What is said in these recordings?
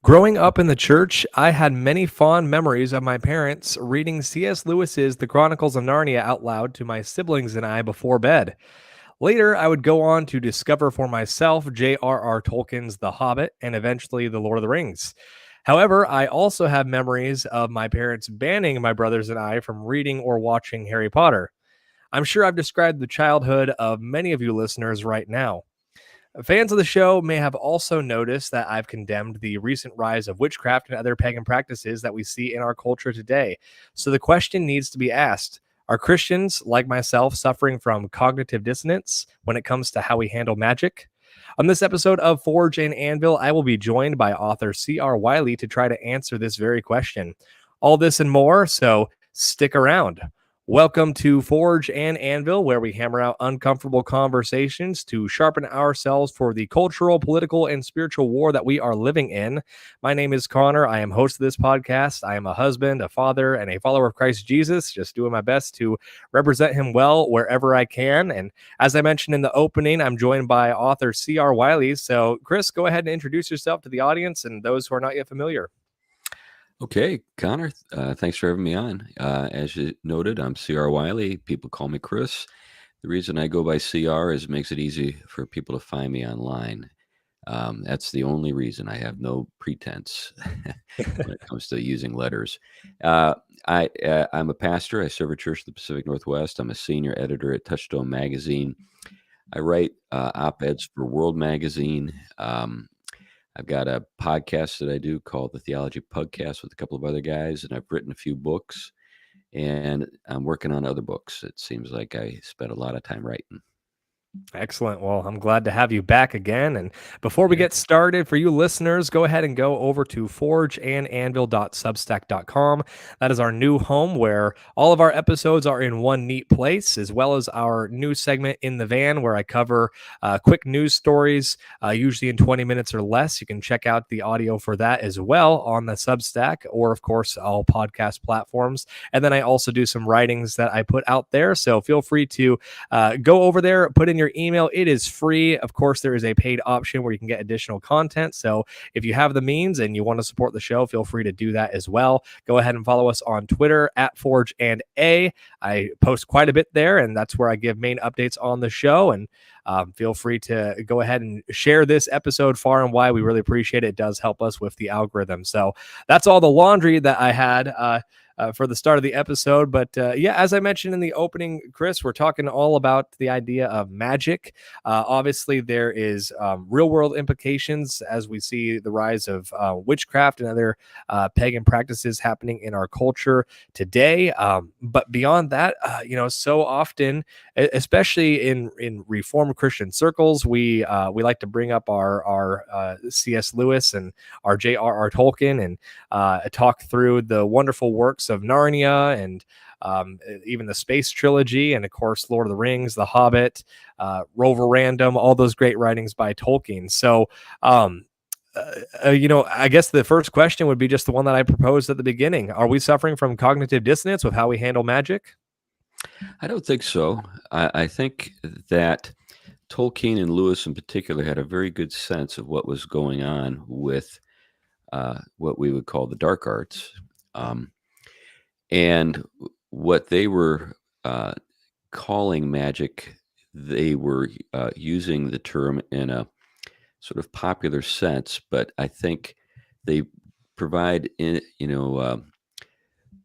Growing up in the church, I had many fond memories of my parents reading C.S. Lewis's The Chronicles of Narnia out loud to my siblings and I before bed. Later, I would go on to discover for myself J.R.R. Tolkien's The Hobbit and eventually The Lord of the Rings. However, I also have memories of my parents banning my brothers and I from reading or watching Harry Potter. I'm sure I've described the childhood of many of you listeners right now. Fans of the show may have also noticed that I've condemned the recent rise of witchcraft and other pagan practices that we see in our culture today. So the question needs to be asked. Are Christians, like myself, suffering from cognitive dissonance when it comes to how we handle magic? On this episode of Forge and Anvil, I will be joined by author C.R.Wiley to try to answer this very question. All this and more, so stick around. Welcome to Forge and Anvil, where we hammer out uncomfortable conversations to sharpen ourselves for the cultural, political, and spiritual war that we are living in. My name is Connor. I am host of this podcast. I am a husband, a father, and a follower of Christ Jesus, just doing my best to represent him well wherever I can. And as I mentioned in the opening, I'm joined by author C.R. Wiley. So, Chris, go ahead and introduce yourself to the audience and those who are not yet familiar. Okay, Connor, thanks for having me on. As you noted, I'm C.R. Wiley. People call me Chris. The reason I go by C.R. is it makes it easy for people to find me online. That's the only reason. I have no pretense when it comes to using letters. I'm a pastor. I serve a church in the Pacific Northwest. I'm a senior editor at Touchstone Magazine. I write op-eds for World Magazine. I've got a podcast that I do called the Theology Podcast with a couple of other guys, and I've written a few books, and I'm working on other books. It seems like I spent a lot of time writing. Excellent. Well, I'm glad to have you back again. And before we Yeah. get started, for you listeners, go ahead and go over to forgeandanvil.substack.com. That is our new home where all of our episodes are in one neat place, as well as our new segment in the van where I cover quick news stories, usually in 20 minutes or less. You can check out the audio for that as well on the Substack or, of course, all podcast platforms. And then I also do some writings that I put out there. So feel free to go over there, put in your email. It is free. Of course, there is a paid option where you can get additional content. So if you have the means and you want to support the show, feel free to do that as well. Go ahead and follow us on Twitter at Forge and A. I post quite a bit there, and that's where I give main updates on the show. And feel free to go ahead and share this episode far and wide. We really appreciate it. It does help us with the algorithm. So that's all the laundry that I had for the start of the episode. But yeah, as I mentioned in the opening, Chris, we're talking all about the idea of magic. Obviously, there is real world implications as we see the rise of witchcraft and other pagan practices happening in our culture today. But beyond that, so often, especially in Reformed Christian circles, we like to bring up our C.S. Lewis and our J.R.R. Tolkien and talk through the wonderful works of Narnia and even the space trilogy, and of course Lord of the Rings, The Hobbit, Rover Random, all those great writings by Tolkien. So I guess the first question would be just the one that I proposed at the beginning. Are we suffering from cognitive dissonance with how we handle magic? I don't think so. I think that Tolkien and Lewis in particular had a very good sense of what was going on with what we would call the dark arts. And what they were calling magic, they were using the term in a sort of popular sense, but I think they provide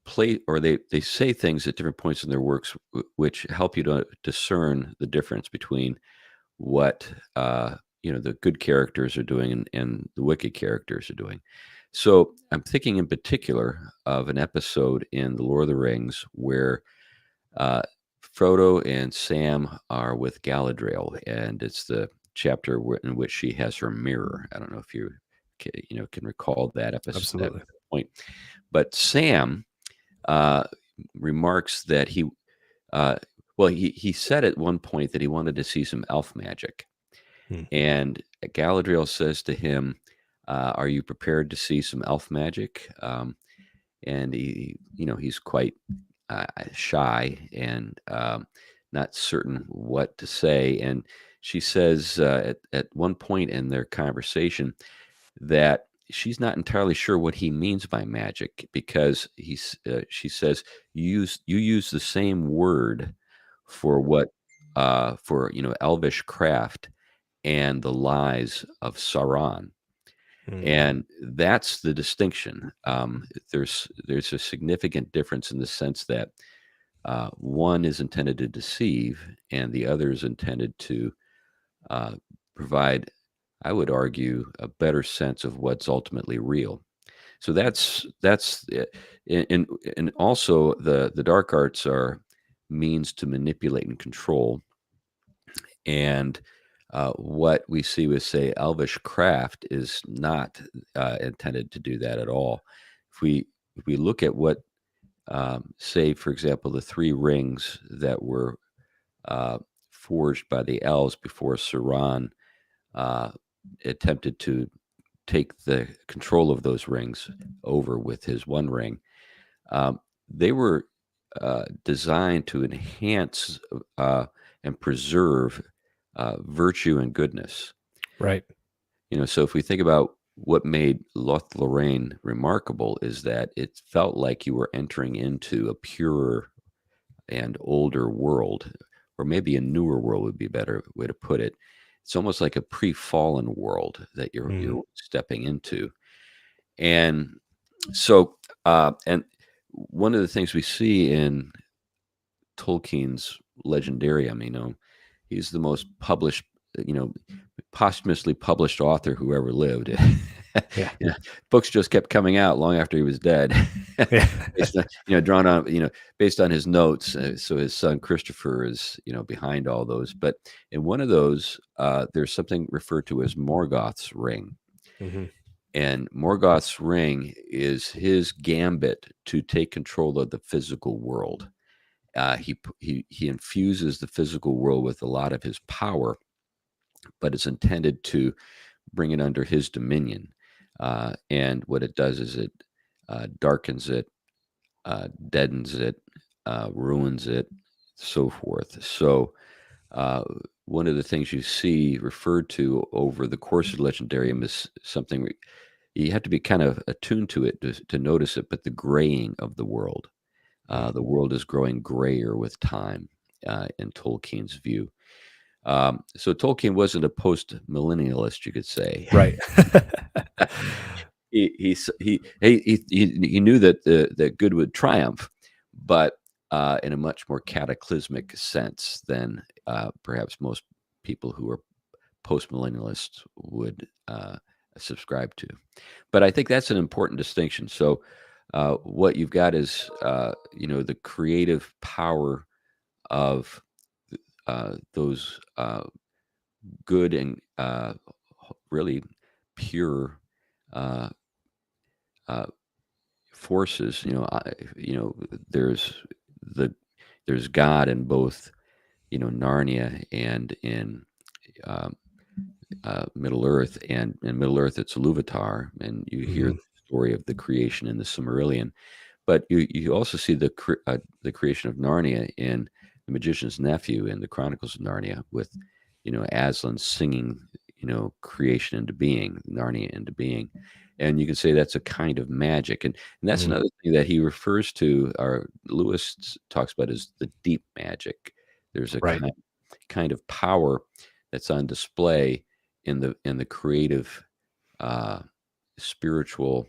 play, or they say things at different points in their works which help you to discern the difference between what the good characters are doing and the wicked characters are doing. So I'm thinking in particular of an episode in The Lord of the Rings where Frodo and Sam are with Galadriel, and it's the chapter in which she has her mirror. I don't know if you can recall that episode, Absolutely. that point. But Sam remarks that he said at one point that he wanted to see some elf magic. And Galadriel says to him, are you prepared to see some elf magic? And he's quite shy and not certain what to say. And she says at one point in their conversation that she's not entirely sure what he means by magic, because she says you use the same word for what for elvish craft and the lies of Sauron. Mm. And that's the distinction. There's a significant difference in the sense that one is intended to deceive, and the other is intended to uh, provide, I would argue, a better sense of what's ultimately real. So that's it. And also the dark arts are means to manipulate and control. And what we see with, say, elvish craft is not intended to do that at all. If we look at what, say, for example, the three rings that were uh, forged by the elves before Sauron uh, attempted to take the control of those rings over with his one ring, they were designed to enhance and preserve virtue and goodness. Right. So if we think about what made Lothlorraine remarkable, is that it felt like you were entering into a purer and older world, or maybe a newer world would be a better way to put it. It's almost like a pre-fallen world that Mm. you're stepping into. And so, and one of the things we see in Tolkien's legendarium, he's the most published, you know, posthumously published author who ever lived. Yeah. Books just kept coming out long after he was dead, Yeah. based on, drawn on, based on his notes. So his son Christopher is, behind all those. But in one of those, there's something referred to as Morgoth's ring. Hmm. And Morgoth's ring is his gambit to take control of the physical world. He infuses the physical world with a lot of his power, but it's intended to bring it under his dominion. And what it does is it darkens it, deadens it, ruins it, so forth. So uh, one of the things you see referred to over the course of Legendarium is something you have to be kind of attuned to it to notice it, but the graying of the world. Mm. The world is growing grayer with time, in Tolkien's view. So Tolkien wasn't a post-millennialist, you could say. Right. He knew that that good would triumph, but in a much more cataclysmic sense than perhaps most people who are post-millennialists would subscribe to. But I think that's an important distinction. So what you've got is the creative power of those good and really pure uh, uh, forces. There's the there's God in both, Narnia and in um, Middle Earth, and in Middle Earth it's Iluvatar, and you hear Hmm. the story of the creation in the Silmarillion. But you also see the creation of Narnia in The Magician's Nephew in the Chronicles of Narnia, with Aslan singing creation into being, Narnia into being. And you can say that's a kind of magic, and that's Mm. another thing that he refers to, or Lewis talks about, is the deep magic. There's a Right. kind of power that's on display in the creative, uh, spiritual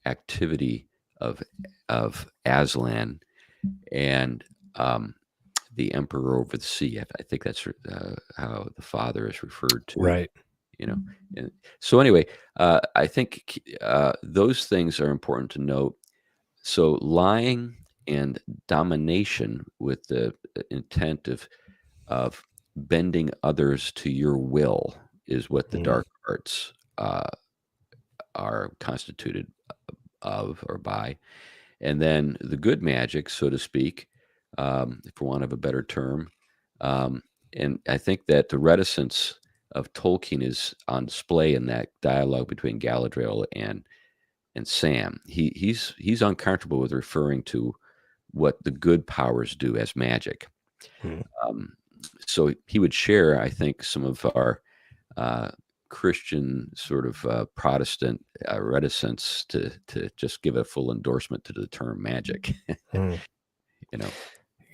activity of Aslan and the Emperor over the sea. I think that's how the father is referred to. Right. You know, and so anyway, I think those things are important to note. So lying and domination with the intent of bending others to your will is what the Mm. dark arts are constituted of or by. And then the good magic, so to speak, for want of a better term. Um, and I think that the reticence of Tolkien is on display in that dialogue between Galadriel and Sam. He's uncomfortable with referring to what the good powers do as magic. Mm. Um, so he would share, I think, some of our uh, Christian sort of Protestant reticence to just give a full endorsement to the term magic. Hmm. You know.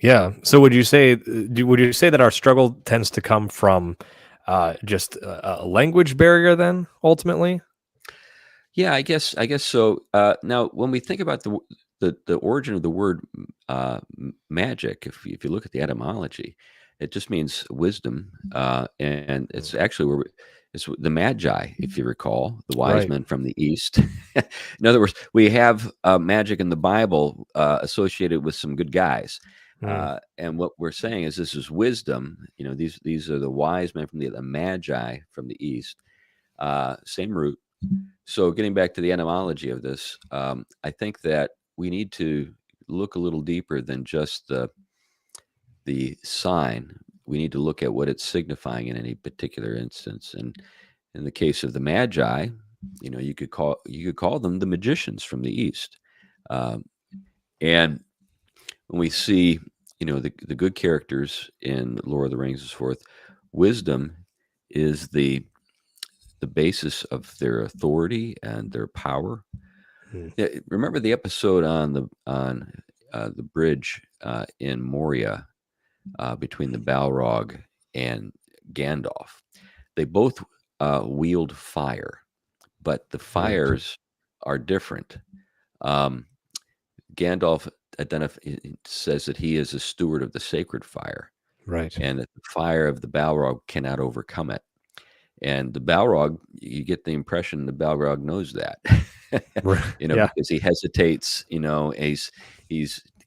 Yeah. So would you say that our struggle tends to come from just a language barrier then ultimately? Yeah, I guess so. Now, when we think about the origin of the word magic, if you look at the etymology, it just means wisdom, and it's actually it's the magi, if you recall, the wise Right. men from the east. In other words, we have magic in the Bible associated with some good guys. Mm, And what we're saying is this is wisdom. You know, these are the wise men from the magi from the east. Same root. So getting back to the etymology of this, I think that we need to look a little deeper than just the sign. We need to look at what it's signifying in any particular instance. And in the case of the Magi, you know, you could call them the magicians from the East. Um, and when we see, you know, the good characters in Lord of the Rings and so forth, wisdom is the basis of their authority and their power. mm, Yeah, remember the episode on the bridge in Moria between the Balrog and Gandalf. They both wield fire, but the right. fires are different. Um, Gandalf says that he is a steward of the sacred fire, Right. and that the fire of the Balrog cannot overcome it. And the Balrog, you get the impression the Balrog knows that, Right. you know, Yeah. because he hesitates, you know, he's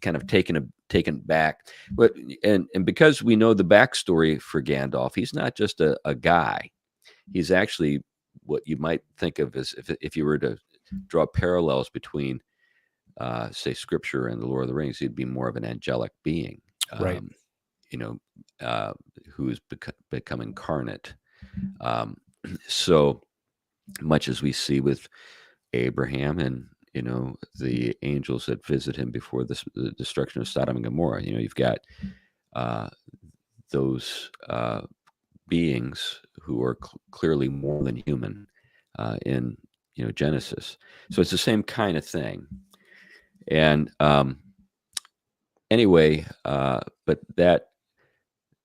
kind of taken back. But and because we know the backstory for Gandalf, he's not just a guy. He's actually what you might think of as if you were to draw parallels between, say, Scripture and the Lord of the Rings, he'd be more of an angelic being, Right. you know, who's become incarnate. Um, so much as we see with Abraham and you know the angels that visit him before the destruction of Sodom and Gomorrah. You know, you've got uh, those beings who are clearly more than human in you know Genesis. So it's the same kind of thing. And anyway, but that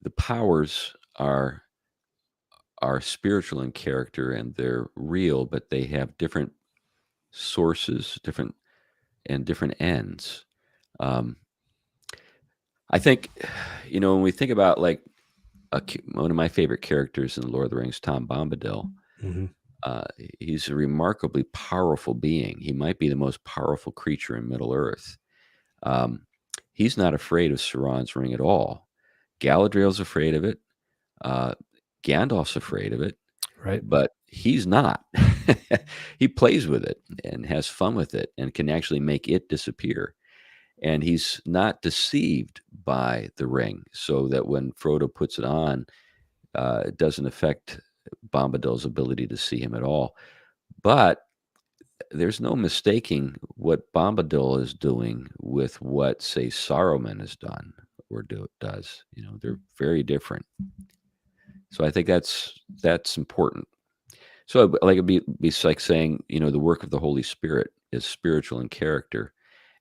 the powers are spiritual in character and they're real, but they have different sources, different ends. Um, I think, you know, when we think about like one of my favorite characters in Lord of the Rings, Tom Bombadil, Hmm. uh, he's a remarkably powerful being. He might be the most powerful creature in Middle Earth. Um, he's not afraid of Sauron's ring at all. Galadriel's afraid of it. Uh, Gandalf's afraid of it, Right. but he's not. He plays with it and has fun with it and can actually make it disappear. And he's not deceived by the ring, so that when Frodo puts it on, it doesn't affect Bombadil's ability to see him at all. But there's no mistaking what Bombadil is doing with what, say, Saruman has done or does. You know, they're very different. So I think that's important. So like it'd be like saying, you know, the work of the Holy Spirit is spiritual in character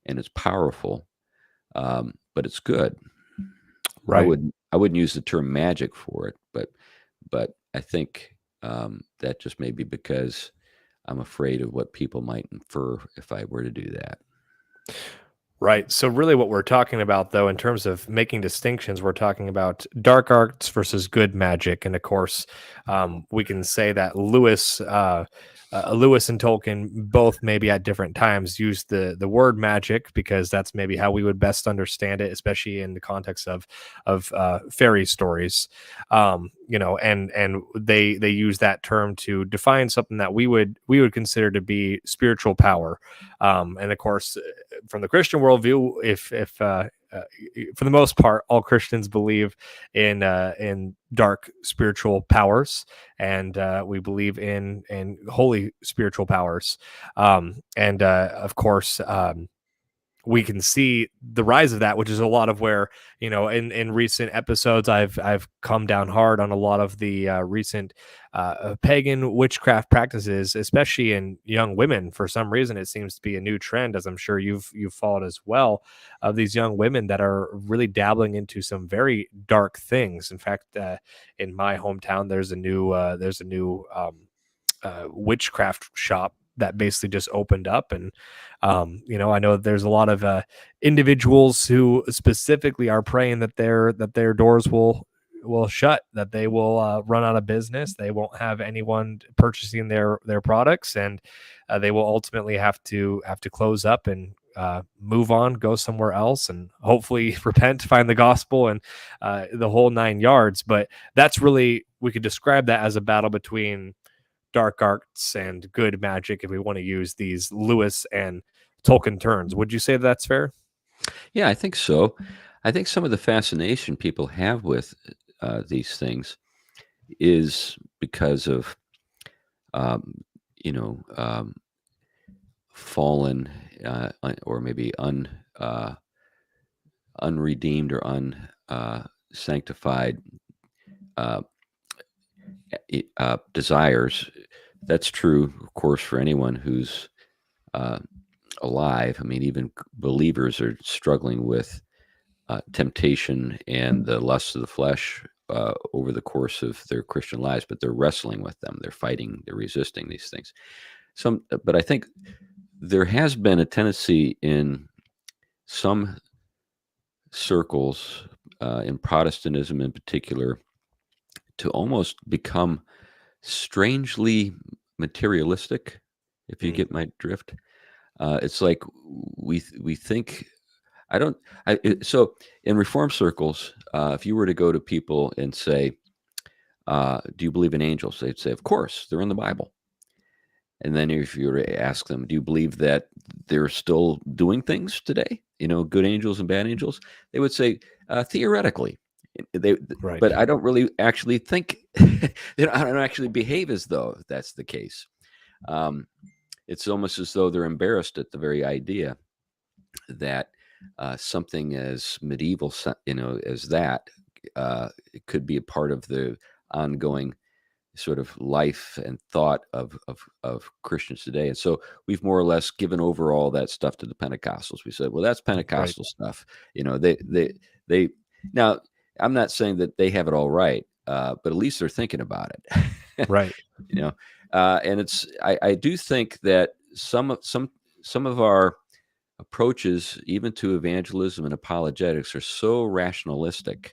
and it's powerful, but it's good. Right. I wouldn't use the term magic for it, but I think that just may be because I'm afraid of what people might infer if I were to do that. Right. So really what we're talking about though in terms of making distinctions, we're talking about dark arts versus good magic. And of course, we can say that Lewis and Tolkien both maybe at different times used the word magic because that's maybe how we would best understand it, especially in the context of fairy stories. You know, and they use that term to define something that we would consider to be spiritual power. And of course, from the Christian worldview, if for the most part, all Christians believe in dark spiritual powers, and we believe in holy spiritual powers, and of course. we can see the rise of that, which is a lot of where, in recent episodes, I've come down hard on a lot of the recent pagan witchcraft practices, especially in young women. For some reason, it seems to be a new trend, as I'm sure you've followed as well, of these young women that are really dabbling into some very dark things. In fact, in my hometown, there's a new witchcraft shop that basically just opened up. And I know that there's a lot of individuals who specifically are praying that their doors will shut, that they will run out of business, they won't have anyone purchasing their products, and they will ultimately have to close up and move on, go somewhere else, and hopefully repent, find the gospel, and the whole 9 yards. But that's really, we could describe that as a battle between dark arts and good magic, if we want to use these Lewis and Tolkien terms. Would you say that's fair? Yeah, I think so. I think some of the fascination people have with these things is because of, um, fallen or maybe unredeemed or unsanctified uh, desires. That's true, of course, for anyone who's uh, alive. I mean, even believers are struggling with temptation and the lusts of the flesh over the course of their Christian lives, but they're wrestling with them. They're fighting, they're resisting these things. But I think there has been a tendency in some circles, in Protestantism in particular, to almost become strangely materialistic, if you Mm, get my drift. It's like we think so in reform circles, if you were to go to people and say, do you believe in angels? They'd say, of course, they're in the Bible. And then if you were to ask them, do you believe that they're still doing things today? Good angels and bad angels? They would say, theoretically. They, right. but I don't really actually think I don't actually behave as though that's the case. Um, it's almost as though they're embarrassed at the very idea that something as medieval, as that, it could be a part of the ongoing sort of life and thought of Christians today. And so we've more or less given over all that stuff to the Pentecostals. We said, well, that's Right. Pentecostal stuff. They now, I'm not saying that they have it all right, but at least they're thinking about it. Right. you know, and I do think that some of our approaches, even to evangelism and apologetics, are so rationalistic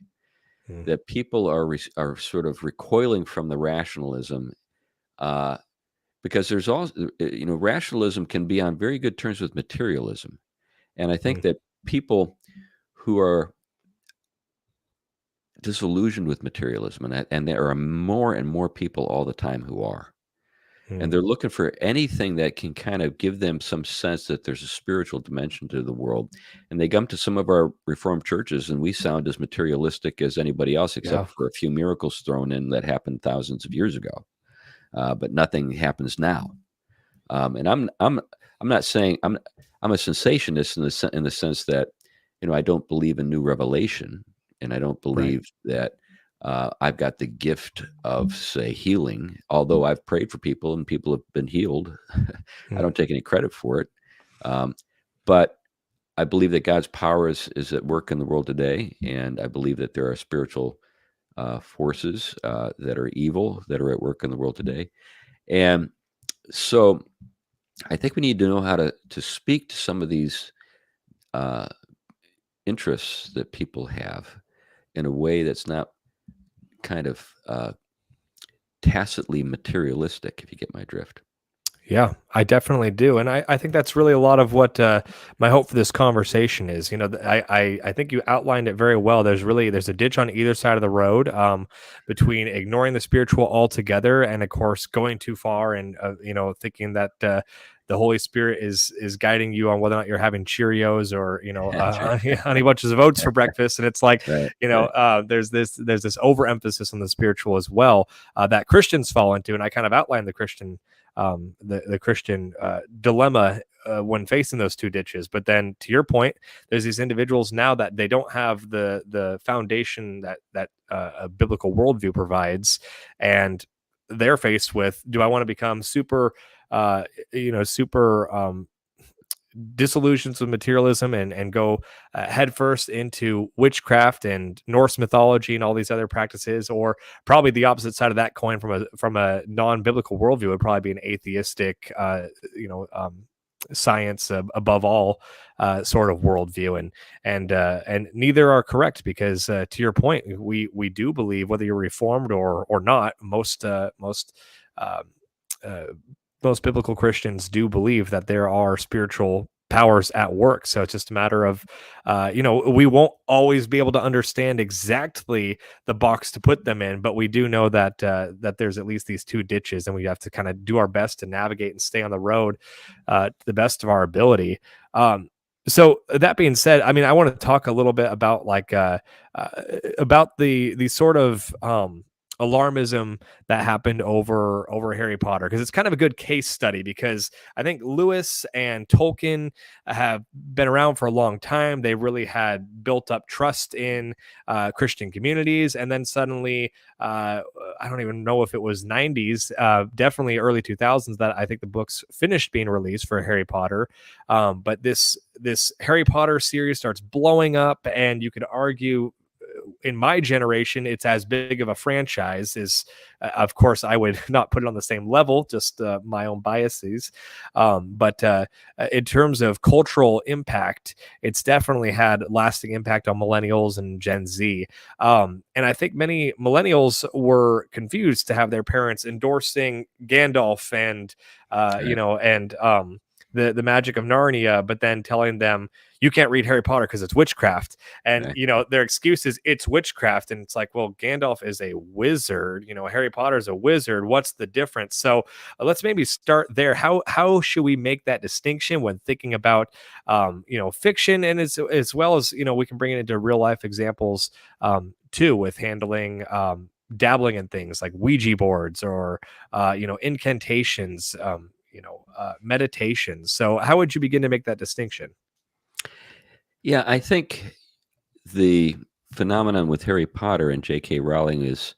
Mm, that people are sort of recoiling from the rationalism, uh, because there's also, rationalism can be on very good terms with materialism, and I think mm, that people who are disillusioned with materialism, and there are more and more people all the time who are. And mm. they're looking for anything that can kind of give them some sense that there's a spiritual dimension to the world. And they come to some of our Reformed churches, and we sound as materialistic as anybody else, Yeah. except for a few miracles thrown in that happened thousands of years ago. But nothing happens now. And I'm not saying I'm a sensationist in the sense that I don't believe in new revelation, and I don't Right. believe that I've got the gift of, say, healing. Although I've prayed for people and people have been healed, I Mm, don't take any credit for it. Um, but I believe that God's power is at work in the world today, and I believe that there are spiritual forces that are evil that are at work in the world today. And so I think we need to know how to speak to some of these uh, interests that people have in a way that's not kind of tacitly materialistic, if you get my drift. yeah, I definitely do. And I think that's really a lot of what my hope for this conversation is. I think you outlined it very well. There's a ditch on either side of the road, between ignoring the spiritual altogether and, of course, going too far and, thinking that the Holy Spirit is guiding you on whether or not you're having Cheerios or, That's right. honey bunches of oats for breakfast. And it's like, Right. Right. there's this overemphasis on the spiritual as well, that Christians fall into. And I kind of outlined the Christian dilemma when facing those two ditches. But then, to your point, there's these individuals now that they don't have the foundation that a biblical worldview provides, and they're faced with: do I want to become super, super disillusions with materialism and go headfirst into witchcraft and Norse mythology and all these other practices, or probably the opposite side of that coin from a non-biblical worldview would probably be an atheistic, science above all sort of worldview, and neither are correct, because to your point, we do believe, whether you're reformed or not, uh, uh, most biblical Christians do believe that there are spiritual powers at work. So it's just a matter of, we won't always be able to understand exactly the box to put them in, but we do know that there's at least these two ditches, and we have to kind of do our best to navigate and stay on the road to the best of our ability. So that being said, I mean, I want to talk a little bit about about the sort of alarmism that happened over Harry Potter, because it's kind of a good case study, because I think Lewis and Tolkien have been around for a long time. They really had built up trust in Christian communities, and then suddenly, I don't even know if it was 90s, definitely early 2000s, that I think the books finished being released for Harry Potter. But this Harry Potter series starts blowing up, and you could argue, in my generation, it's as big of a franchise as, of course, I would not put it on the same level, just my own biases. But in terms of cultural impact, it's definitely had lasting impact on millennials and Gen Z. And I think many millennials were confused to have their parents endorsing Gandalf and, Right. the magic of Narnia, but then telling them you can't read Harry Potter because it's witchcraft. And Right. their excuse is it's witchcraft, and it's like, well, Gandalf is a wizard. Harry Potter is a wizard. What's the difference? So let's maybe start there. How should we make that distinction when thinking about fiction, and as well as we can bring it into real life examples too, with handling dabbling in things like Ouija boards or incantations, meditations. So how would you begin to make that distinction? Yeah, I think the phenomenon with Harry Potter and J.K. Rowling is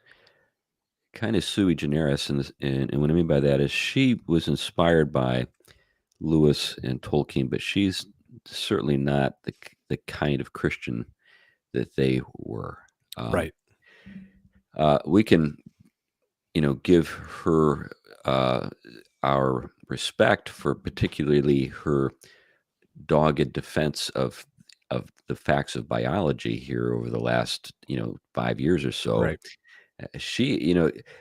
kind of sui generis, and what I mean by that is she was inspired by Lewis and Tolkien, but she's certainly not the kind of Christian that they were. Um, Right. we can, give her our respect for particularly her dogged defense of the facts of biology here over the last 5 years or so. Right. She,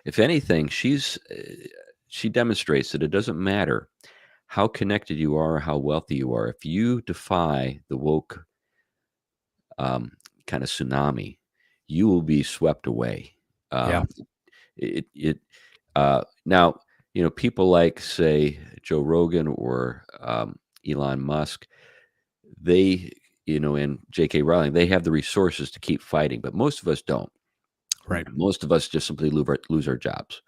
if anything, she demonstrates that it doesn't matter how connected you are, how wealthy you are. If you defy the woke um, kind of tsunami, you will be swept away. Yeah. Um, it now, people like, say, Joe Rogan or Elon Musk, they, and J.K. Rowling, they have the resources to keep fighting, but most of us don't. Right. Most of us just simply lose our jobs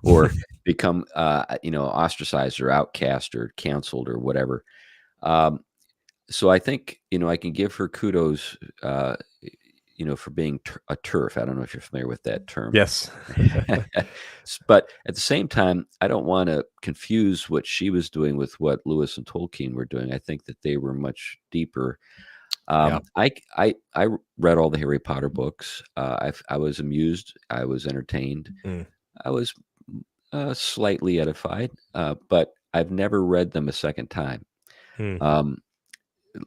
or become, ostracized or outcast or canceled or whatever. Um, so I think, I can give her kudos, for being a turf. I don't know if you're familiar with that term. Yes. But at the same time, I don't want to confuse what she was doing with what Lewis and Tolkien were doing. I think that they were much deeper. Yeah. I read all the Harry Potter books. I was amused. I was entertained. Mm. I was slightly edified, but I've never read them a second time. Mm. Um,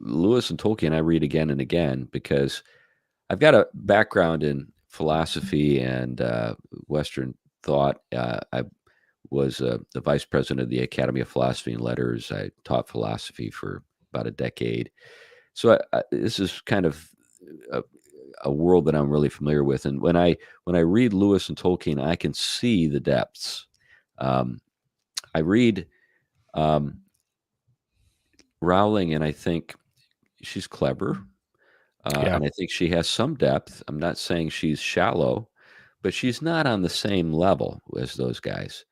Lewis and Tolkien, I read again and again because I've got a background in philosophy and Western thought. I was the vice president of the Academy of Philosophy and Letters. I taught philosophy for about a decade. So this is kind of a, a world that I'm really familiar with. And when I read Lewis and Tolkien, I can see the depths. I read um, Rowling, and I think she's clever. Yeah. And I think she has some depth. I'm not saying she's shallow, but she's not on the same level as those guys.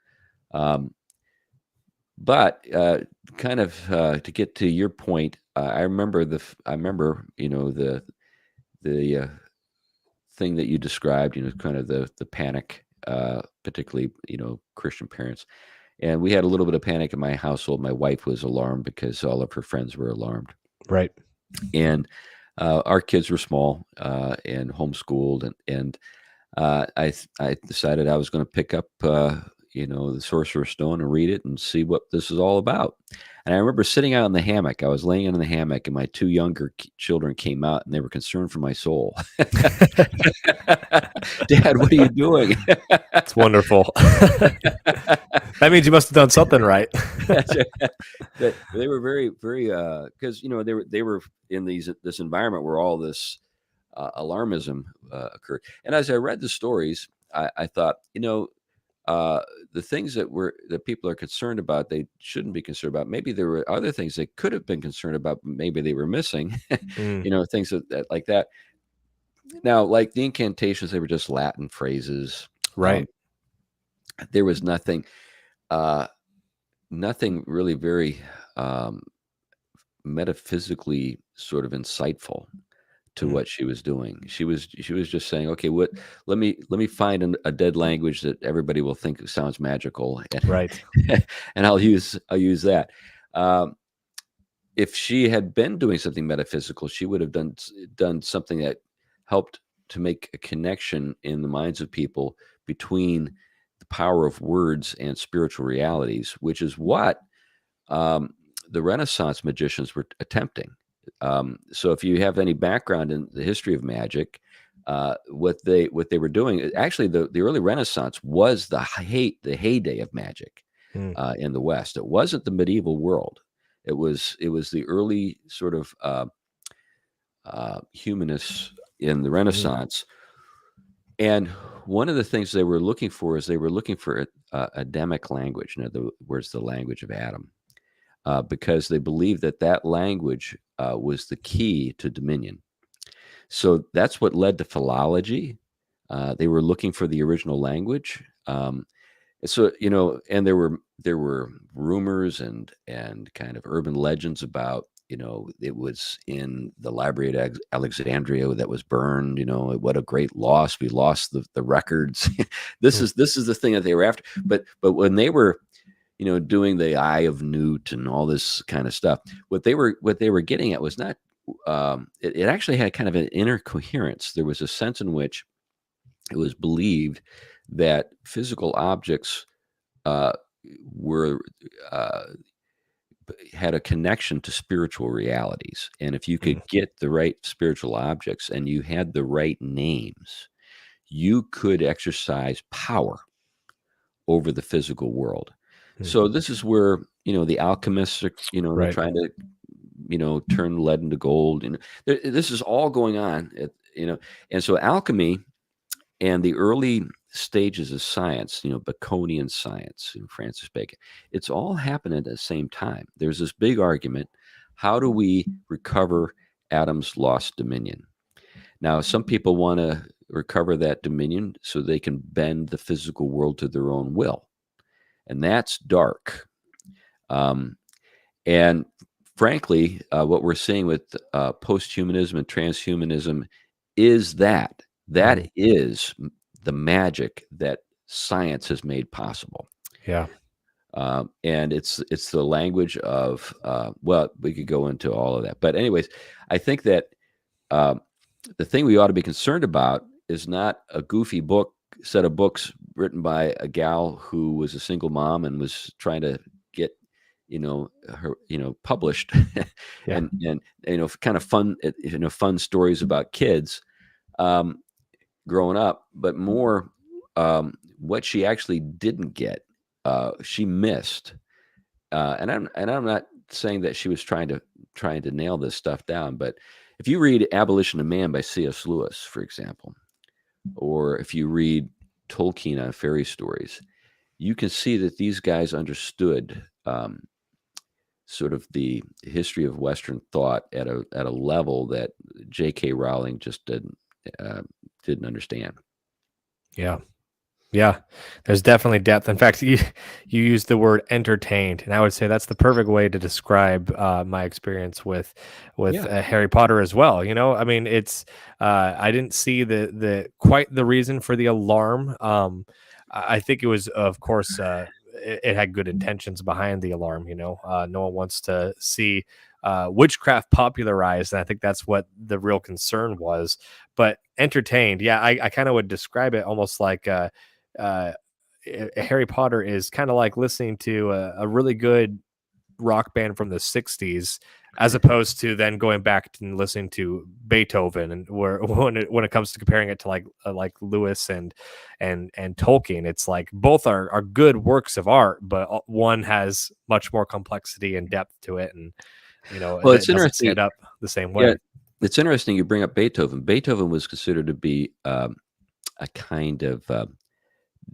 Um, But kind of to get to your point, I remember the thing that you described, kind of the panic, particularly Christian parents, and we had a little bit of panic in my household. My wife was alarmed because all of her friends were alarmed, Right. and our kids were small and homeschooled, and I decided I was going to pick up the Sorcerer's Stone and read it and see what this is all about. And I remember sitting out in the hammock. I was laying in the hammock, and my two younger children came out, and they were concerned for my soul. Dad, what are you doing? It's wonderful. That means you must have done something right. They were very, very, because they were in this environment where all this alarmism occurred. And as I read the stories, I thought, the things that people are concerned about, they shouldn't be concerned about. Maybe there were other things they could have been concerned about, but maybe they were missing. Things like that. Now, like the incantations, they were just Latin phrases. Right. There was nothing really very metaphysically sort of insightful to what she was doing. She was just saying, okay, let me find a dead language that everybody will think sounds magical, and, Right. and I'll use that. If she had been doing something metaphysical, she would have done something that helped to make a connection in the minds of people between the power of words and spiritual realities, which is what the Renaissance magicians were attempting. So if you have any background in the history of magic, what they were doing, actually the early Renaissance was the heyday of magic in the West. It wasn't the medieval world. It was the early sort of humanists in the Renaissance. And one of the things they were looking for is they were looking for Adamic language, in other words, the language of Adam. Because they believed that language was the key to dominion. So that's what led to philology. They were looking for the original language. So and there were rumors and kind of urban legends about it was in the library at Alexandria that was burned. What a great loss! We lost the records. This is the thing that they were after. But when they were doing the Eye of Newt and all this kind of stuff, what they were getting at was not. It actually had kind of an inner coherence. There was a sense in which it was believed that physical objects were had a connection to spiritual realities, and if you could get the right spiritual objects and you had the right names, you could exercise power over the physical world. So this is where the alchemists are Right. trying to turn lead into gold, and this is all going on and so alchemy and the early stages of science, Baconian science, Francis Bacon, it's all happening at the same time. There's this big argument: how do we recover Adam's lost dominion? Now, some people want to recover that dominion so they can bend the physical world to their own will, and that's dark. And frankly, what we're seeing with post-humanism and transhumanism is that is the magic that science has made possible. Yeah. And it's the language of well, we could go into all of that, but anyways, I think that the thing we ought to be concerned about is not a goofy set of books written by a gal who was a single mom and was trying to get her published Yeah. and kind of fun fun stories about kids growing up, but more what she actually didn't get, she missed, and I'm not saying that she was trying to nail this stuff down, but if you read Abolition of Man by C.S. Lewis, for example, or if you read Tolkien on fairy stories, you can see that these guys understood sort of the history of Western thought at a level that J.K. Rowling just didn't understand. Yeah. Yeah, there's definitely depth. In fact, you used the word entertained, and I would say that's the perfect way to describe my experience with Yeah. Harry Potter as well. I mean, it's I didn't see the quite the reason for the alarm. I think it was, of course, it had good intentions behind the alarm. No one wants to see witchcraft popularized, and I think that's what the real concern was. But entertained, yeah, I kind of would describe it almost like. Uh, Harry Potter is kind of like listening to a really good rock band from the 60s, as opposed to then going back and listening to Beethoven. And where when it comes to comparing it to like Lewis and Tolkien, it's like both are good works of art, but one has much more complexity and depth to it, and Well, that it's doesn't interesting. stand up the same Yeah, way. it's interesting you bring up Beethoven. Beethoven was considered to be a kind of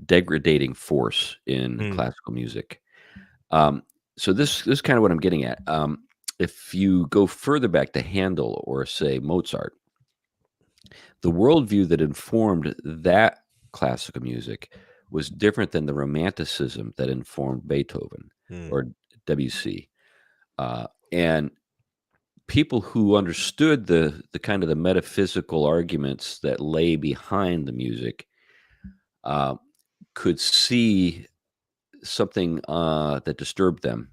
degrading force in Hmm. classical music. Um, so this is kind of what I'm getting at. If you go further back to Handel or say Mozart, the worldview that informed that classical music was different than the romanticism that informed Beethoven Hmm. or Debussy. And people who understood the kind of the metaphysical arguments that lay behind the music uh, could see something that disturbed them.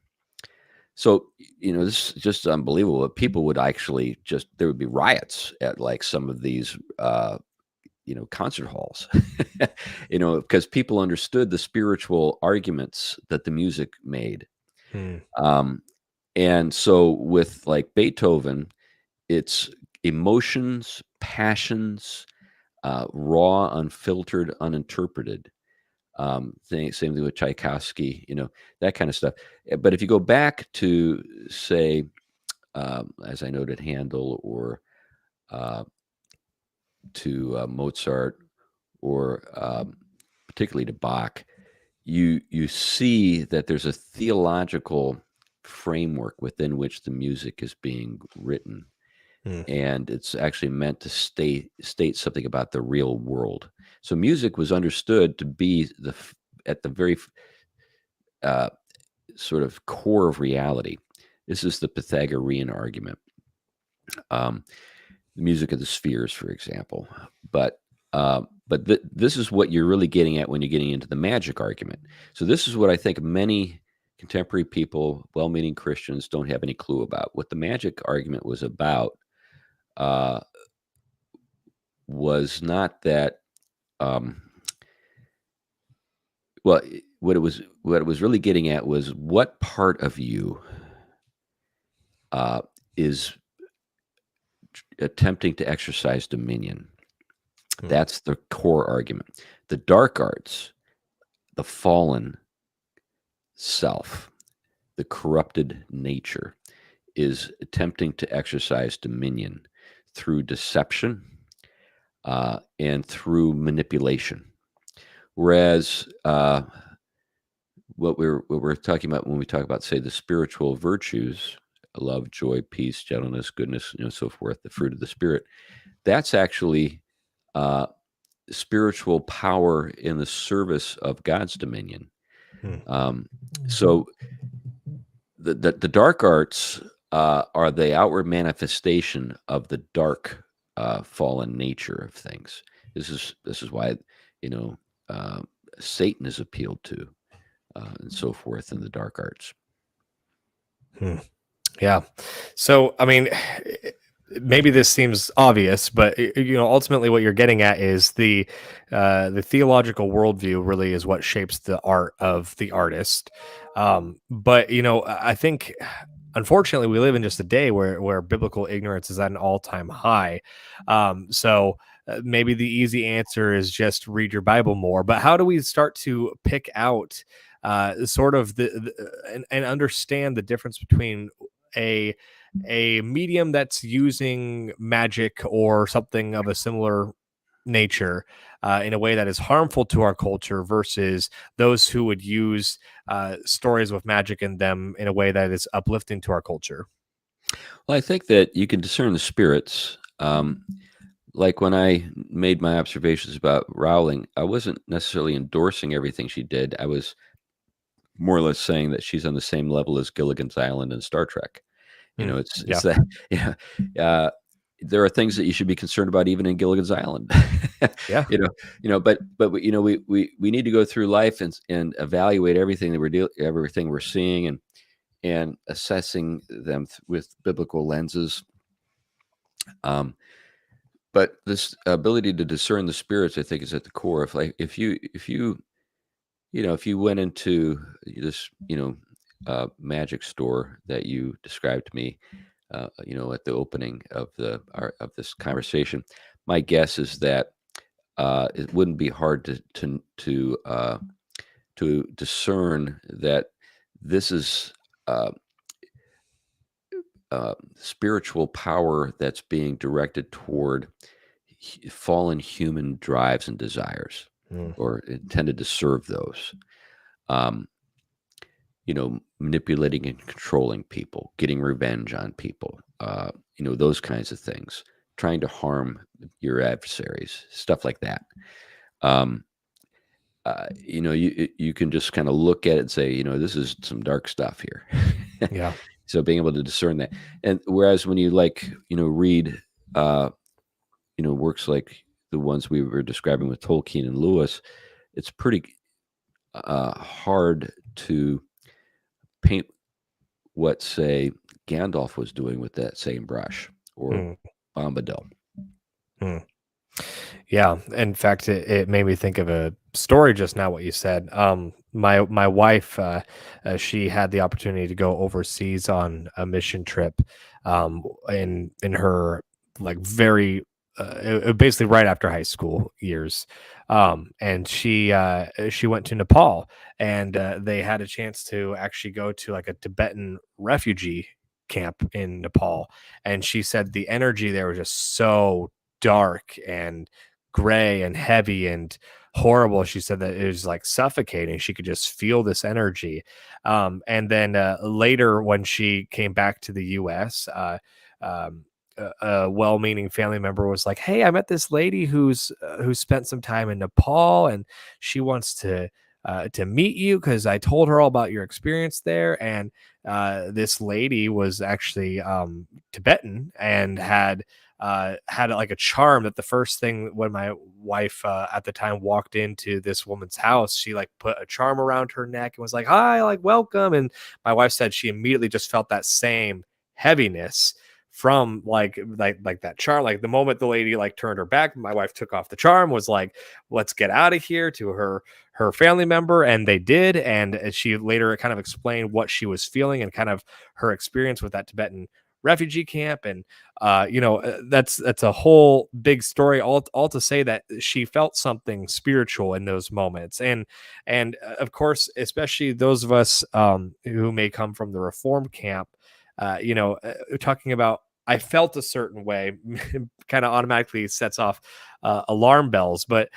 So, this is just unbelievable. But people would actually there would be riots at like some of these, concert halls, because people understood the spiritual arguments that the music made. Hmm. Um, and so with like Beethoven, it's emotions, passions, raw, unfiltered, uninterpreted. Same thing with Tchaikovsky, that kind of stuff. But if you go back to, say, as I noted, Handel or uh, to Mozart or particularly to Bach, you see that there's a theological framework within which the music is being written, Hmm. and it's actually meant to state something about the real world. So music was understood to be at the very uh, sort of core of reality. This is the Pythagorean argument. Um, the music of the spheres, for example. But this is what you're really getting at when you're getting into the magic argument. So this is what I think many contemporary people, well-meaning Christians, don't have any clue about. What the magic argument was about uh, was not that. Um, well, what it was really getting at was what part of you is attempting to exercise dominion. Hmm. That's the core argument. The dark arts, the fallen self, the corrupted nature, is attempting to exercise dominion through deception and through manipulation. Whereas what we're talking about when we talk about, say, the spiritual virtues, love, joy, peace, gentleness, goodness, so forth, the fruit of the spirit, that's actually uh, spiritual power in the service of God's dominion. Hmm. Um, so the dark arts are the outward manifestation of the dark, fallen nature of things. This is why you know uh, Satan is appealed to, and so forth in the dark arts. Hmm. Yeah. So, I mean, maybe this seems obvious, but ultimately, what you're getting at is the theological worldview really is what shapes the art of the artist. But I think, unfortunately, we live in just a day where biblical ignorance is at an all time high. So. Maybe the easy answer is just read your Bible more. But how do we start to pick out sort of and understand the difference between a a medium that's using magic or something of a similar nature in a way that is harmful to our culture versus those who would use stories with magic in them in a way that is uplifting to our culture? Well, I think that you can discern the spirits. like when I made my observations about Rowling, I wasn't necessarily endorsing everything she did. I was more or less saying that she's on the same level as Gilligan's Island and Star Trek. Mm, It's yeah, that yeah, uh, there are things that you should be concerned about even in Gilligan's Island. yeah, But we need to go through life and evaluate everything that everything we're seeing and assessing them with biblical lenses. Um, but this ability to discern the spirits, I think, is at the core. If you went into this, magic store that you described to me, at the opening of this conversation, my guess is that it wouldn't be hard to discern that this is uh, spiritual power that's being directed toward fallen human drives and desires, mm, or intended to serve those. Um, manipulating and controlling people, getting revenge on people, those kinds of things, trying to harm your adversaries, stuff like that. Um, you can just kind of look at it and say, this is some dark stuff here. yeah. So being able to discern that, and whereas when you read, works like the ones we were describing with Tolkien and Lewis, it's pretty hard to paint what, say, Gandalf was doing with that same brush, or Mm, Bombadil. mm. Yeah, in fact, it made me think of a story just now. What you said. My wife, she had the opportunity to go overseas on a mission trip, in her like very, basically right after high school years, and she went to Nepal, and they had a chance to actually go to like a Tibetan refugee camp in Nepal, and she said the energy there was just so dark and gray and heavy and horrible. She said that it was like suffocating. She could just feel this energy. And then later, when she came back to the US, a well-meaning family member was like, "Hey, I met this lady who spent some time in Nepal, and she wants to meet you because I told her all about your experience there." And this lady was actually Tibetan and had like a charm that the first thing when my wife at the time walked into this woman's house, she like put a charm around her neck and was like, "Hi, like welcome." And my wife said she immediately just felt that same heaviness from like that charm. Like the moment the lady like turned her back, my wife took off the charm, was like, "Let's get out of here," to her family member, and they did. And she later kind of explained what she was feeling and kind of her experience with that Tibetan refugee camp. And that's a whole big story, all to say that she felt something spiritual in those moments. And of course, especially those of us who may come from the reform camp, talking about I felt a certain way kind of automatically sets off alarm bells. But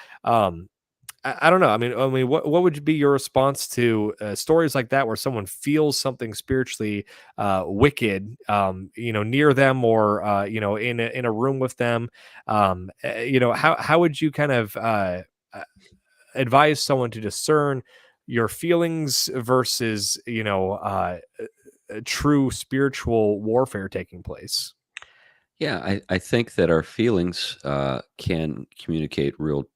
I don't know. I mean, what would be your response to stories like that, where someone feels something spiritually wicked, near them, or in a room with them? How would you kind of advise someone to discern your feelings versus true spiritual warfare taking place? Yeah, I think that our feelings can communicate real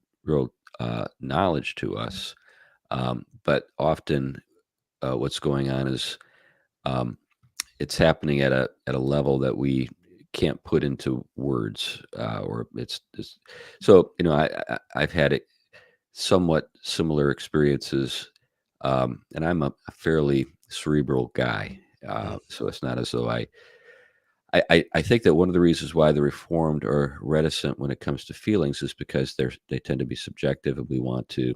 knowledge to us, but often what's going on is um, it's happening at a level that we can't put into words, or it's so I've had it somewhat similar experiences, and I'm a fairly cerebral guy, Mm, so it's not as though I think that one of the reasons why the Reformed are reticent when it comes to feelings is because they tend to be subjective, and we want to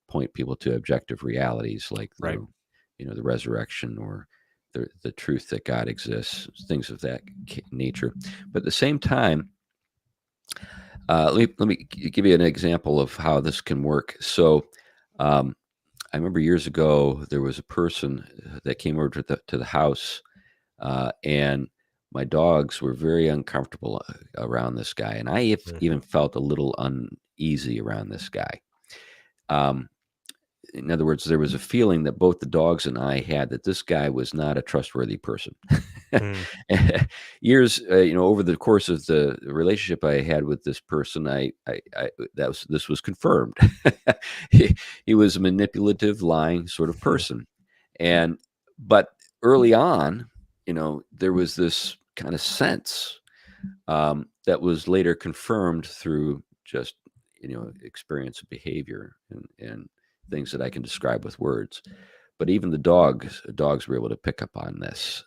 point people to objective realities, like right. the resurrection, or the truth that God exists, things of that nature. But at the same time, let me give you an example of how this can work. So, um, I remember years ago there was a person that came over to the house, and my dogs were very uncomfortable around this guy, and I even felt a little uneasy around this guy. Um, in other words, there was a feeling that both the dogs and I had that this guy was not a trustworthy person. Mm. Years, over the course of the relationship I had with this person, this was confirmed. He was a manipulative, lying sort of person, but early on, there was this kind of sense that was later confirmed through just experience of behavior and things that I can describe with words. But even the dogs were able to pick up on this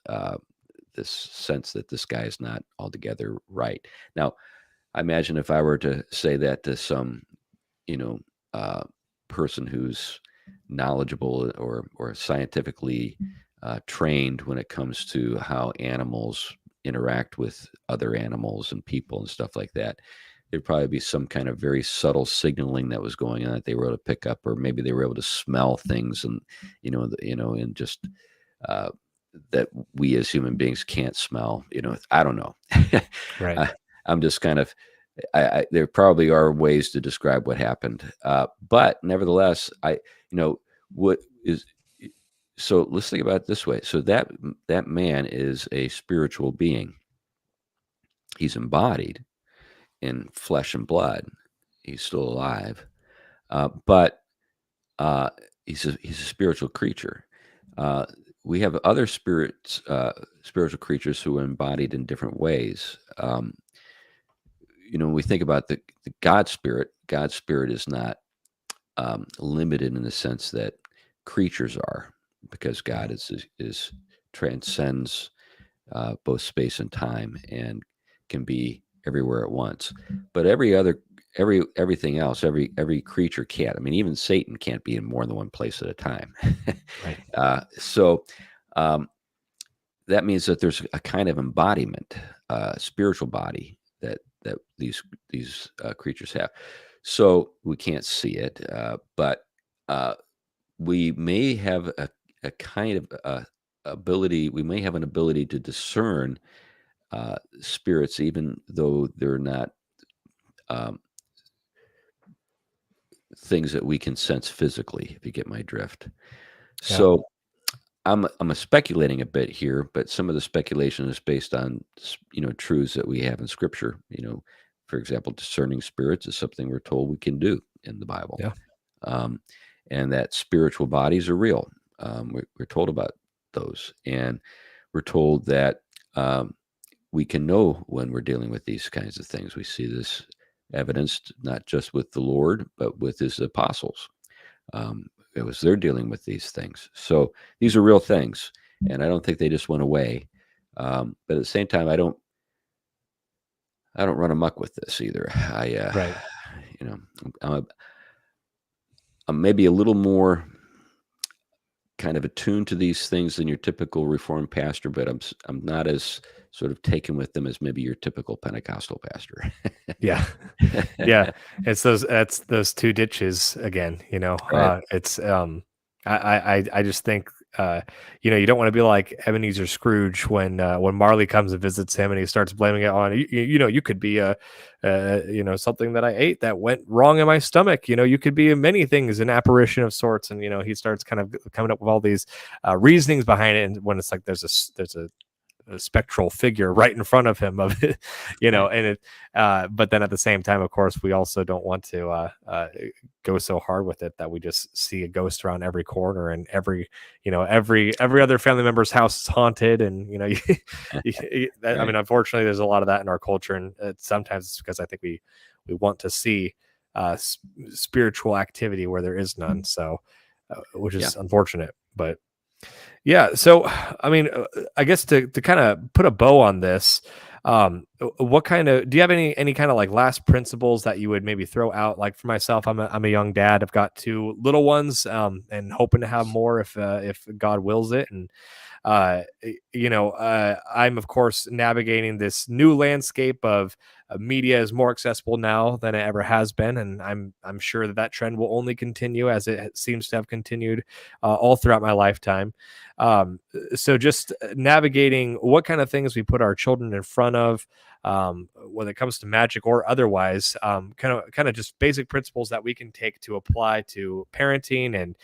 this sense that this guy is not altogether right. Now, I imagine if I were to say that to some uh, person who's knowledgeable or scientifically trained when it comes to how animals interact with other animals and people and stuff like that, there'd probably be some kind of very subtle signaling that was going on that they were able to pick up, or maybe they were able to smell things, and and just uh, that we as human beings can't smell. I don't know. Right. I'm just kind of. There probably are ways to describe what happened, but nevertheless, what is. So let's think about it this way. So that man is a spiritual being. He's embodied in flesh and blood. He's still alive, but he's a spiritual creature. Uh, we have other spiritual creatures who are embodied in different ways. When we think about the God spirit is not limited in the sense that creatures are, because God is transcends both space and time and can be everywhere at once. But everything else, every creature can't. I mean, even Satan can't be in more than one place at a time. Right. So that means that there's a kind of embodiment, spiritual body that these creatures have. So we can't see it, but we may have a kind of ability. We may have an ability to discern spirits, even though they're not um, things that we can sense physically. If you get my drift. Yeah. So I'm speculating a bit here, but some of the speculation is based on truths that we have in Scripture. For example, discerning spirits is something we're told we can do in the Bible, Yeah. um, and that spiritual bodies are real. We're told about those, and we're told that we can know when we're dealing with these kinds of things. We see this evidenced not just with the Lord, but with His apostles. It was they're dealing with these things. So these are real things, and I don't think they just went away. But at the same time, I don't run amok with this either. Right. I'm, I'm maybe a little more kind of attuned to these things than your typical Reformed pastor, but I'm not as sort of taken with them as maybe your typical Pentecostal pastor. Yeah. Yeah. That's those two ditches again, Right. it's, I just think, you don't want to be like Ebenezer Scrooge when Marley comes and visits him and he starts blaming it on, you could be something that I ate that went wrong in my stomach. You could be many things, an apparition of sorts. And, he starts kind of coming up with all these reasonings behind it. And when it's like, there's a spectral figure right in front of him of it, Right. and it but then at the same time, of course, we also don't want to go so hard with it that we just see a ghost around every corner, and every other family member's house is haunted, and I mean, Right. unfortunately there's a lot of that in our culture, and sometimes it's because I think we want to see spiritual activity where there is none, so which Yeah. is unfortunate. But yeah. So, I mean, I guess to kind of put a bow on this, what kind of, do you have any kind of like last principles that you would maybe throw out? Like for myself, I'm a young dad. I've got two little ones, and hoping to have more if God wills it. And, I'm of course navigating this new landscape of media is more accessible now than it ever has been, and I'm sure that trend will only continue, as it seems to have continued all throughout my lifetime. So just navigating what kind of things we put our children in front of, when it comes to magic or otherwise, kind of just basic principles that we can take to apply to parenting,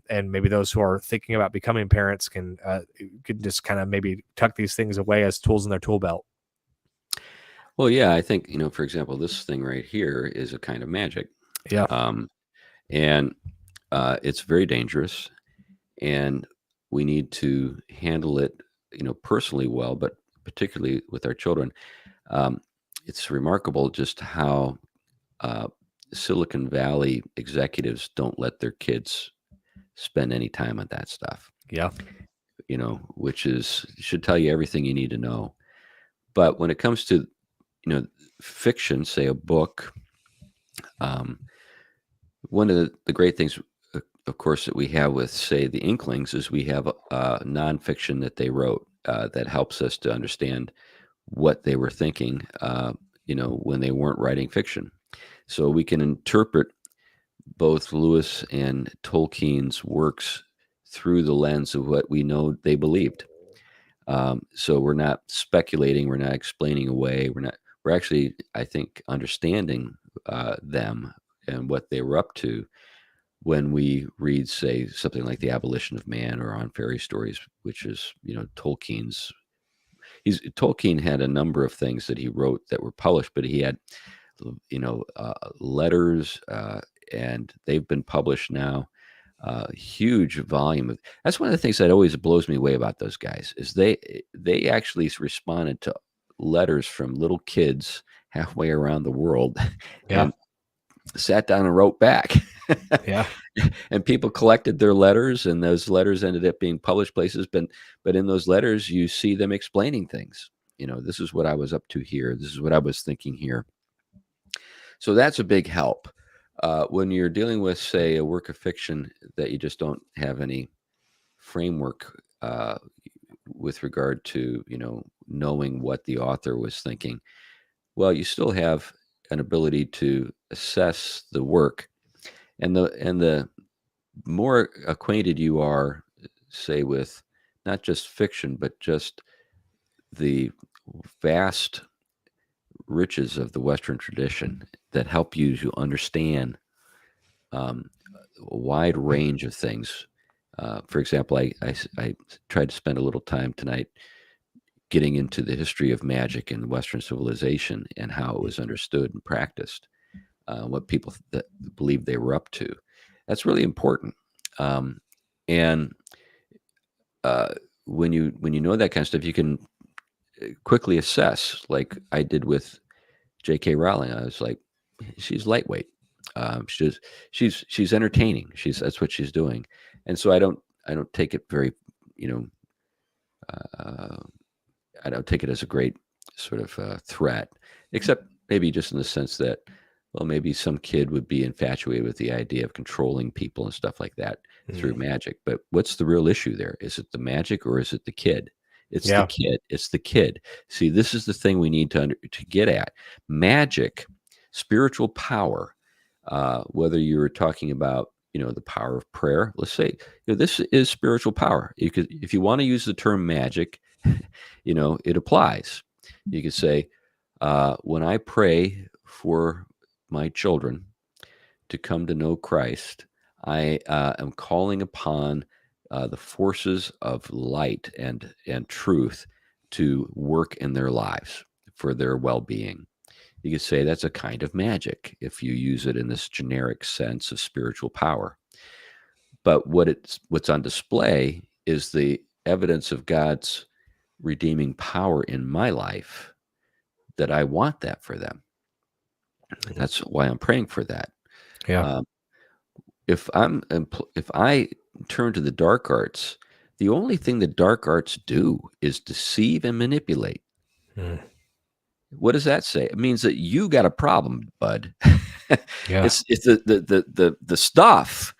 and maybe those who are thinking about becoming parents can just kind of maybe tuck these things away as tools in their tool belt. Well, yeah, I think, for example, this thing right here is a kind of magic. Yeah. Um, and it's very dangerous, and we need to handle it, personally well, but particularly with our children. Um, it's remarkable just how Silicon Valley executives don't let their kids spend any time on that stuff, Yeah. which should tell you everything you need to know. But when it comes to, fiction, say a book, one of the great things, of course, that we have with, say, the Inklings is we have nonfiction that they wrote that helps us to understand what they were thinking, when they weren't writing fiction. So we can interpret both Lewis and Tolkien's works through the lens of what we know they believed. So we're not speculating, we're not explaining away, we're actually, I think, understanding them and what they were up to when we read, say, something like The Abolition of Man or On Fairy Stories, which is, Tolkien's. Tolkien had a number of things that he wrote that were published, but he had, letters, and they've been published now. Huge volume of. That's one of the things that always blows me away about those guys is they actually responded to letters from little kids halfway around the world, Yeah. and sat down and wrote back. Yeah. And people collected their letters, and those letters ended up being published places. But in those letters, you see them explaining things. This is what I was up to here. This is what I was thinking here. So that's a big help. When you're dealing with, say, a work of fiction that you just don't have any framework with regard to, knowing what the author was thinking, well, you still have an ability to assess the work, and the more acquainted you are, say, with not just fiction, but just the vast riches of the Western tradition that help you to understand a wide range of things. For example, I tried to spend a little time tonight getting into the history of magic in Western civilization and how it was understood and practiced, what people that believed they were up to. That's really important. And when you know that kind of stuff, you can quickly assess, like I did with J.K. Rowling. I was like, she's lightweight. She's entertaining. That's what she's doing. And so I don't take it very, I don't take it as a great sort of threat, except maybe just in the sense that, well, maybe some kid would be infatuated with the idea of controlling people and stuff like that through magic. But what's the real issue there? Is it the magic or is it the kid? It's the kid. It's the kid. See, this is the thing we need to get at. Magic, spiritual power, whether you're talking about, the power of prayer. Let's say, this is spiritual power. If you want to use the term magic, it applies. You could say, when I pray for my children to come to know Christ, I am calling upon the forces of light and truth to work in their lives for their well-being. You could say that's a kind of magic if you use it in this generic sense of spiritual power. But what's on display is the evidence of God's redeeming power in my life, that I want that for them. That's why I'm praying for that. Yeah. If I turn to the dark arts, the only thing the dark arts do is deceive and manipulate. What does that say? It means that you got a problem, bud. Yeah. It's the stuff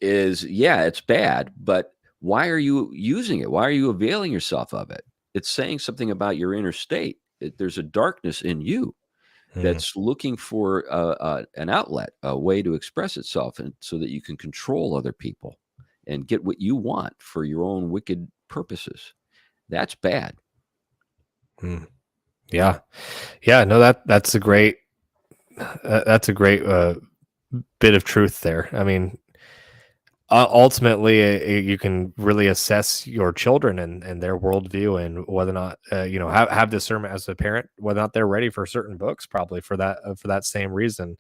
is, yeah, it's bad, but why are you using it? Why are you availing yourself of it? It's saying something about your inner state. There's a darkness in you. Mm. that's looking for an outlet, a way to express itself, and so that you can control other people and get what you want for your own wicked purposes. That's bad. Mm. Yeah. Yeah. No, that's a great bit of truth there. I mean, ultimately, you can really assess your children and their worldview and whether or not have discernment as a parent, whether or not they're ready for certain books, probably for that same reason.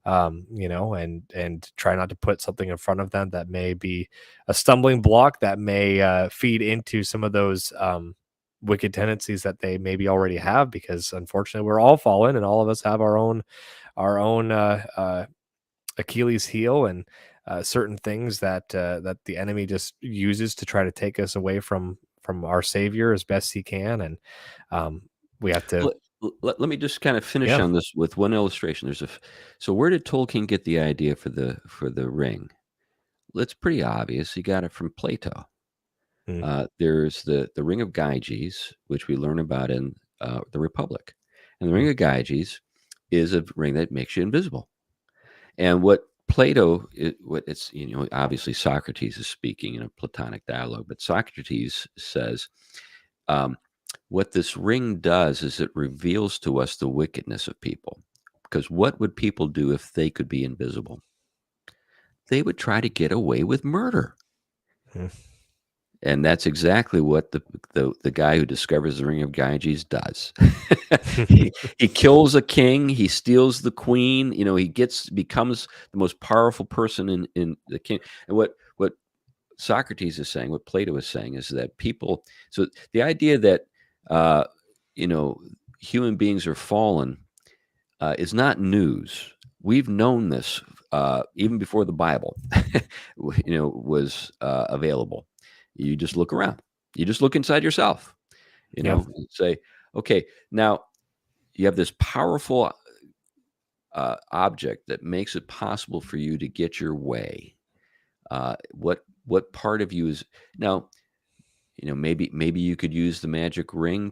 And try not to put something in front of them that may be a stumbling block that may feed into some of those wicked tendencies that they maybe already have, because unfortunately we're all fallen and all of us have our own Achilles heel and certain things that the enemy just uses to try to take us away from our Savior as best he can, and um, we have to, Let, let me just kind of finish yeah. on this with one illustration. So where did Tolkien get the idea for the ring? Well, it's pretty obvious. He got it from Plato. Mm, There's the Ring of Gyges, which we learn about in the Republic, and the mm, Ring of Gyges is a ring that makes you invisible. And what Plato, what it's obviously Socrates is speaking in a Platonic dialogue, but Socrates says um, what this ring does is it reveals to us the wickedness of people. Because what would people do if they could be invisible? They would try to get away with murder. mm. And that's exactly what the guy who discovers the Ring of Gyges does. He kills a king, he steals the queen, he becomes the most powerful person in the king. And what Socrates is saying, what Plato is saying, is that people. So the idea that uh, you know human beings are fallen is not news. We've known this even before the Bible, was available. You just look around. You just look inside yourself. Yeah. And say, okay, now you have this powerful object that makes it possible for you to get your way. What part of you is now? Maybe you could use the magic ring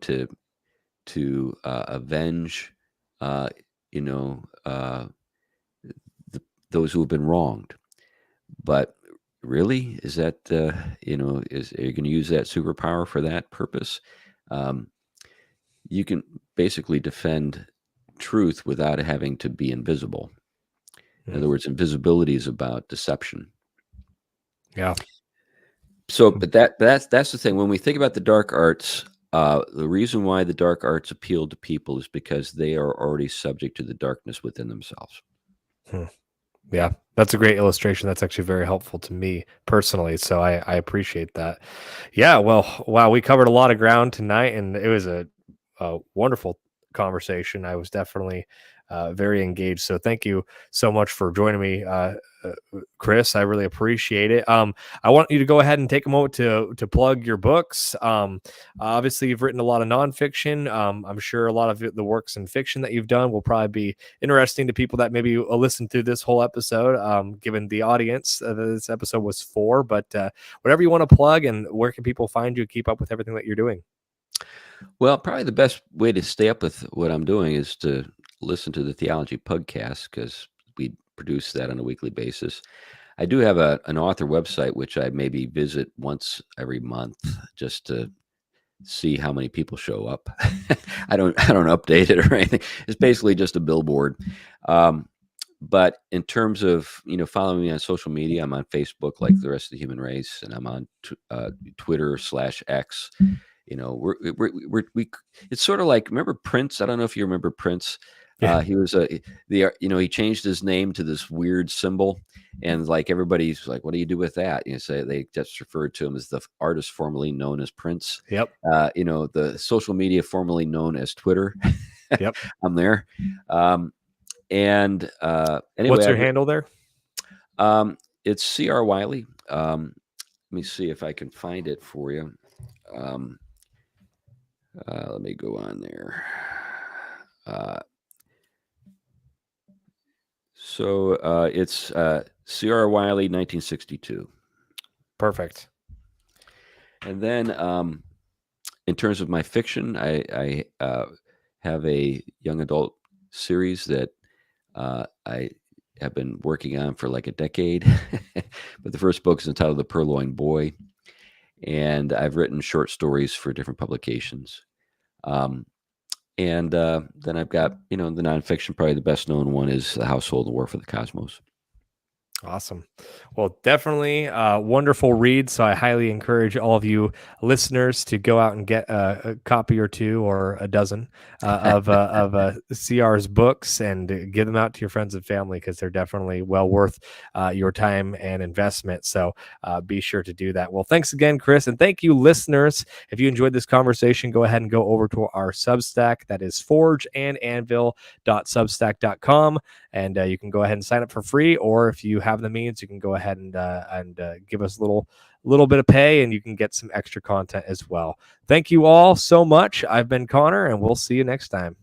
to avenge, uh, you know, uh, those who have been wronged. But really, is that are you going to use that superpower for that purpose? Um, you can basically defend truth without having to be invisible. In Mm, other words, invisibility is about deception. yeah. So, but that's the thing. When we think about the dark arts, the reason why the dark arts appeal to people is because they are already subject to the darkness within themselves. Hmm. Yeah, that's a great illustration. That's actually very helpful to me personally. So I appreciate that. Yeah, well, wow, we covered a lot of ground tonight, and it was a wonderful conversation. I was definitely very engaged. So thank you so much for joining me, Chris. I really appreciate it. I want you to go ahead and take a moment to plug your books. Obviously, you've written a lot of nonfiction. I'm sure a lot of the works in fiction that you've done will probably be interesting to people that maybe listen to this whole episode, given the audience that this episode was for. But whatever you want to plug, and where can people find you, keep up with everything that you're doing? Well, probably the best way to stay up with what I'm doing is to listen to the Theology podcast, because we produce that on a weekly basis. I do have an author website which I maybe visit once every month just to see how many people show up. I don't update it or anything. It's basically just a billboard. Um, but in terms of following me on social media, I'm on Facebook like the rest of the human race, and I'm on Twitter/X. We it's sort of like, remember Prince? I don't know if you remember Prince. Yeah. He was he changed his name to this weird symbol, and like everybody's like, what do you do with that? So they just referred to him as the artist formerly known as Prince. Yep. The social media formerly known as Twitter. Yep. I'm there. And anyway, What's your handle there? it's C.R.Wiley. Let me see if I can find it for you. Um, let me go on there. Uh, it's C.R. Wiley, 1962. Perfect. And then in terms of my fiction, I have a young adult series that I have been working on for like a decade. But the first book is entitled The Purloined Boy, and I've written short stories for different publications. Um, and then I've got, the nonfiction. Probably the best known one is The Household and War for the Cosmos. Awesome. Well, definitely wonderful read. So I highly encourage all of you listeners to go out and get a copy or two or a dozen of CR's books and give them out to your friends and family, because they're definitely well worth your time and investment. So be sure to do that. Well, thanks again, Chris. And thank you, listeners. If you enjoyed this conversation, go ahead and go over to our Substack. That is forgeandanvil.substack.com. And you can go ahead and sign up for free, or if you have the means, you can go ahead and give us a little bit of pay, and you can get some extra content as well. Thank you all so much. I've been Connor, and we'll see you next time.